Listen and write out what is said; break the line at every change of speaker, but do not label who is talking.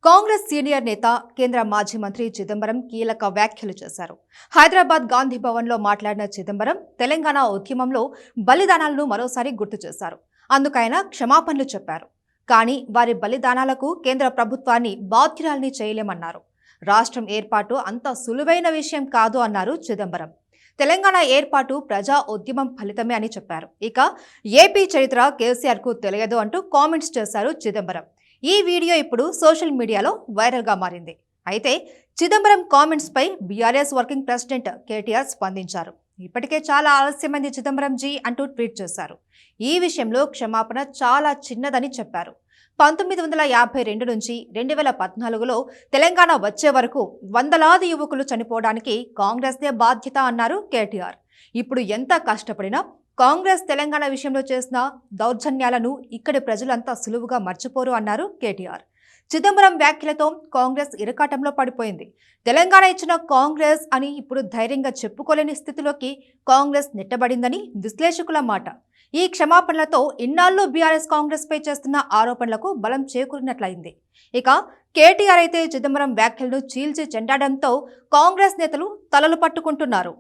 Congress senior నేత కేంద్ర మాజీ మంత్రి చిదంబరం కీలక వ్యాఖ్యలు చేశారు. హైదరాబాద్ గాంధీ భవన్లో మాట్లాడిన చిదంబరం తెలంగాణ ఉద్యమంలో బలిదానాలను మరోసారి గుర్తు చేశారు. అందుకైన క్షమాపణలు చెప్పారు. కానీ వారి బలిదానాలకు కేంద్ర ప్రభుత్వాన్ని బాధ్యురాల్ని చేయలేమన్నారు. రాష్ట్రం ఏర్పాటు అంత సులువైన విషయం కాదు అన్నారు చిదంబరం. తెలంగాణ ఏర్పాటు ప్రజా ఉద్యమం ఫలితమే అని చెప్పారు. ఇక ఏపీ చరిత్ర కేసీఆర్ కు తెలియదు అంటూ కామెంట్స్ చేశారు చిదంబరం. ఈ వీడియో ఇప్పుడు సోషల్ మీడియాలో వైరల్గా మారింది. అయితే చిదంబరం కామెంట్స్ పై బీఆర్ఎస్ వర్కింగ్ ప్రెసిడెంట్ కేటీఆర్ స్పందించారు. ఇప్పటికే చాలా ఆలస్యమైంది చిదంబరం జీ అంటూ ట్వీట్ చేశారు. ఈ విషయంలో క్షమాపణ చాలా చిన్నదని చెప్పారు. 1952 నుంచి 2014లో తెలంగాణ వచ్చే వరకు వందలాది యువకులు చనిపోవడానికి కాంగ్రెస్దే బాధ్యత అన్నారు కేటీఆర్. ఇప్పుడు ఎంత కష్టపడినా కాంగ్రెస్ తెలంగాణ విషయంలో చేసిన దౌర్జన్యాలను ఇక్కడి ప్రజలంతా సులువుగా మర్చిపోరు అన్నారు కేటీఆర్. చిదంబరం వ్యాఖ్యలతో కాంగ్రెస్ ఇరకాటంలో పడిపోయింది. తెలంగాణ ఇచ్చిన కాంగ్రెస్ అని ఇప్పుడు ధైర్యంగా చెప్పుకోలేని స్థితిలోకి కాంగ్రెస్ నెట్టబడిందని విశ్లేషకుల మాట. ఈ క్షమాపణలతో ఇన్నాళ్ళు బీఆర్ఎస్ కాంగ్రెస్ పై చేస్తున్న ఆరోపణలకు బలం చేకూరినట్లయింది. ఇక కేటీఆర్ అయితే చిదంబరం వ్యాఖ్యలను చీల్చి చెండాడంతో కాంగ్రెస్ నేతలు తలలు పట్టుకుంటున్నారు.